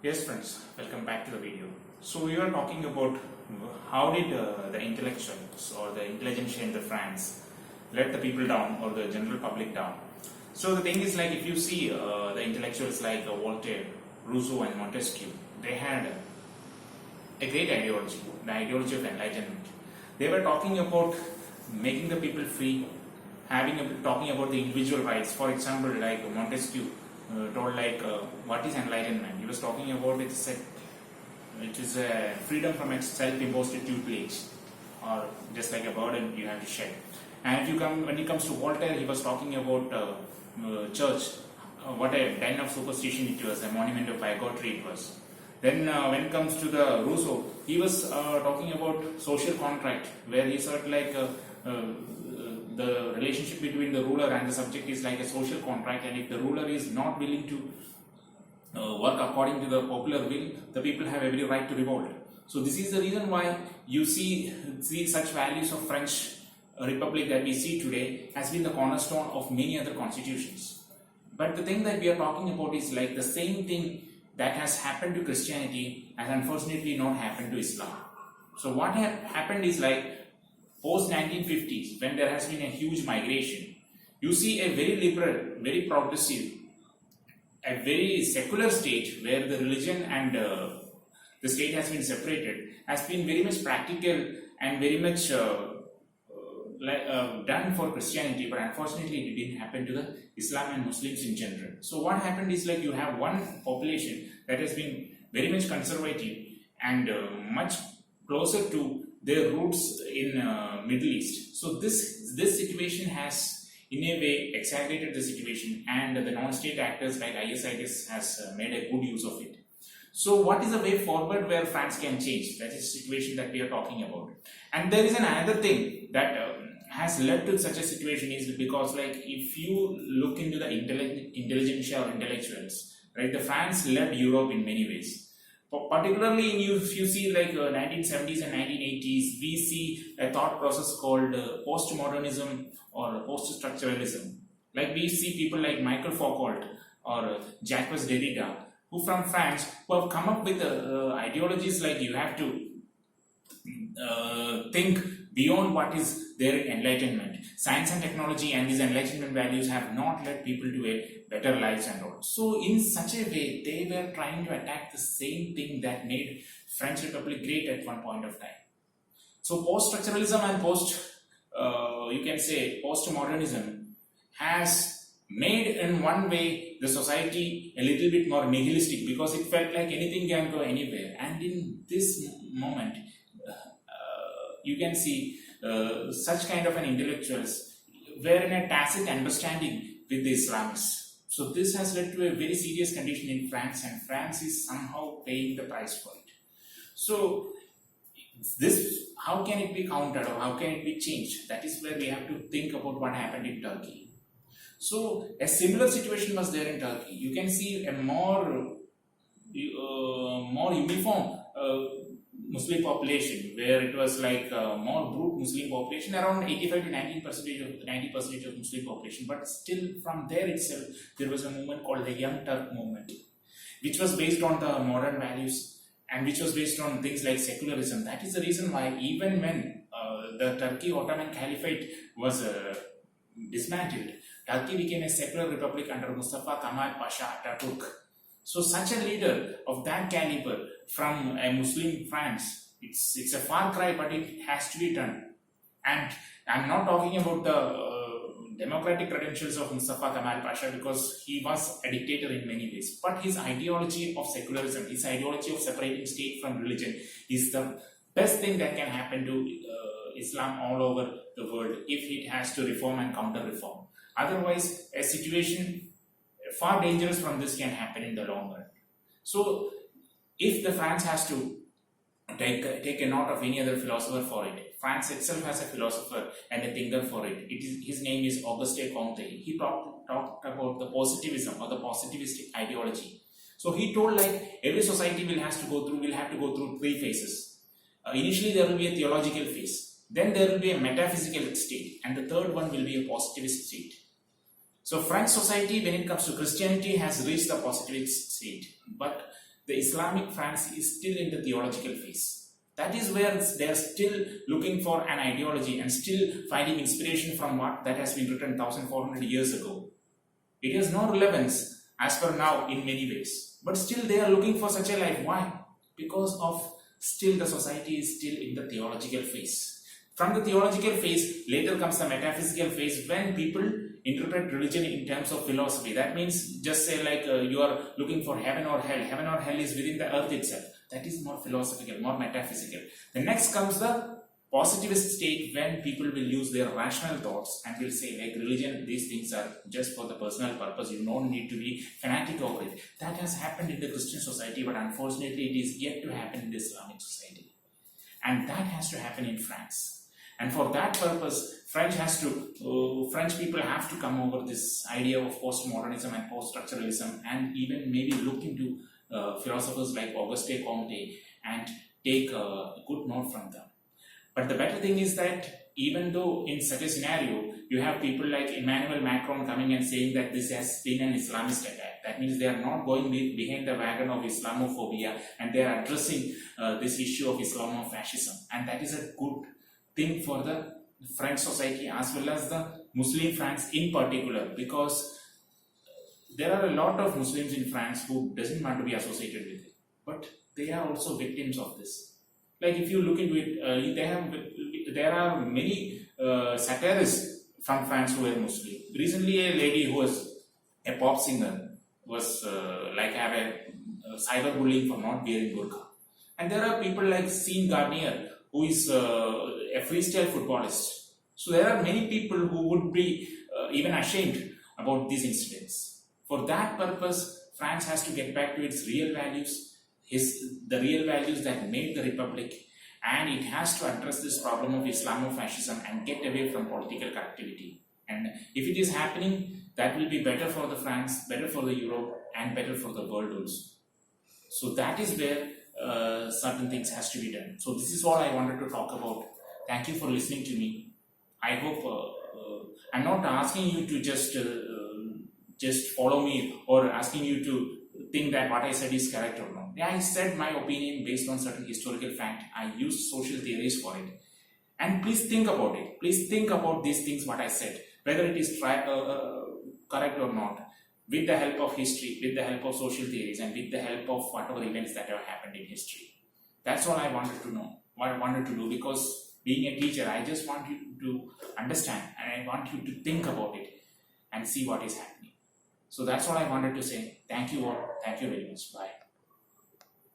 Yes friends, welcome back to the video. So we were talking about how did the intellectuals or the intelligentsia in the France let the people down or the general public down. So the thing is, like, if you see the intellectuals like Voltaire, Rousseau and Montesquieu, they had a great ideology, the ideology of enlightenment. They were talking about making the people free, talking about the individual rights. For example, like Montesquieu told, like, what is enlightenment? He was talking about it is a freedom from a self-imposed tutelage, or just like a burden you have to shed. And when it comes to Voltaire, he was talking about church, what a den of superstition it was, a monument of bigotry it was. Then when it comes to the Rousseau, he was talking about social contract, where he said, like, the relationship between the ruler and the subject is like a social contract, and if the ruler is not willing to work according to the popular will, the people have every right to revolt. So this is the reason why you see such values of French Republic that we see today has been the cornerstone of many other constitutions. But the thing that we are talking about is like the same thing that has happened to Christianity has unfortunately not happened to Islam. So what happened is, like, post 1950s, when there has been a huge migration, you see a very liberal, very progressive, a very secular state where the religion and the state has been separated, has been very much practical and very much done for Christianity, but unfortunately it didn't happen to the Islam and Muslims in general. So what happened is, like, you have one population that has been very much conservative and much closer to their roots in Middle East. So this situation has in a way exaggerated the situation, and the non-state actors like ISIS has made a good use of it. So what is the way forward where France can change? That is the situation that we are talking about. And there is another thing that has led to such a situation is because, like, if you look into the intelligentsia or intellectuals, right, the France led Europe in many ways. Particularly if you see, like, 1970s and 1980s, we see a thought process called postmodernism or post-structuralism. Like, we see people like Michael Foucault or Jacques Derrida, who from France, who have come up with ideologies like you have to think beyond what is their enlightenment. Science and technology and these enlightenment values have not led people to a better lives and all. So in such a way, they were trying to attack the same thing that made French Republic great at one point of time. So post-structuralism and you can say post-modernism has made in one way the society a little bit more nihilistic, because it felt like anything can go anywhere. And in this moment, you can see such kind of an intellectuals were in a tacit understanding with the Islamists. So this has led to a very serious condition in France, and France is somehow paying the price for it. So this, how can it be countered or how can it be changed? That is where we have to think about what happened in Turkey. So a similar situation was there in Turkey. You can see a more uniform Muslim population, where it was like more brute Muslim population, around 85 to 90% of Muslim population. But still, from there itself, there was a movement called the Young Turk movement, which was based on the modern values and which was based on things like secularism. That is the reason why even when the Turkey Ottoman Caliphate was dismantled, Turkey became a secular republic under Mustafa Kemal Pasha Ataturk. So such a leader of that caliber from a Muslim France, it's a far cry, but it has to be done. And I'm not talking about the democratic credentials of Mustafa Kemal Pasha, because he was a dictator in many ways. But his ideology of secularism, his ideology of separating state from religion is the best thing that can happen to Islam all over the world if it has to reform and counter-reform. Otherwise, a situation far dangerous from this can happen in the long run. So if the France has to take a note of any other philosopher for it, France itself has a philosopher and a thinker for it. His name is Auguste Comte. He talked about the positivism or the positivistic ideology. So he told, like, every society will have to go through three phases. Initially there will be a theological phase, then there will be a metaphysical state, and the third one will be a positivist state. So French society, when it comes to Christianity, has reached the positivist state, but the Islamic France is still in the theological phase. That is where they are still looking for an ideology and still finding inspiration from what that has been written 1400 years ago. It has no relevance as per now in many ways. But still they are looking for such a life. Why? Because of still the society is still in the theological phase. From the theological phase, later comes the metaphysical phase when people interpret religion in terms of philosophy. That means just say like you are looking for heaven or hell. Heaven or hell is within the earth itself. That is more philosophical, more metaphysical. The next comes the positivist state when people will use their rational thoughts and will say like religion, these things are just for the personal purpose. You don't need to be fanatic over it. That has happened in the Christian society, but unfortunately it is yet to happen in the Islamic society. And that has to happen in France. And for that purpose, French people have to come over this idea of postmodernism and post-structuralism and even maybe look into philosophers like Auguste Comte and take a good note from them. But the better thing is that even though in such a scenario, you have people like Emmanuel Macron coming and saying that this has been an Islamist attack. That means they are not going behind the wagon of Islamophobia and they are addressing this issue of Islamofascism. And that is a good thing for the French society as well as the Muslim France in particular, because there are a lot of Muslims in France who doesn't want to be associated with it, but they are also victims of this. Like if you look into it, there are many satirists from France who are Muslim. Recently, a lady who was a pop singer was have a cyberbullying for not wearing burqa, and there are people like Sean Garnier who is a freestyle footballist. So there are many people who would be even ashamed about these incidents. For that purpose, France has to get back to its real values, the real values that made the republic, and it has to address this problem of Islamofascism and get away from political correctivity. And if it is happening, that will be better for the France, better for the Europe, and better for the world also. So that is where certain things has to be done. So this is all I wanted to talk about. Thank you for listening to me. I hope I'm not asking you to just follow me or asking you to think that what I said is correct or not. I said my opinion based on certain historical fact. I used social theories for it. And please think about it. Please think about these things what I said, whether it is correct or not, with the help of history, with the help of social theories, and with the help of whatever events that have happened in history. That's all I wanted to know, what I wanted to do, because being a teacher, I just want you to understand and I want you to think about it and see what is happening. So that's all I wanted to say. Thank you all. Thank you very much. Bye.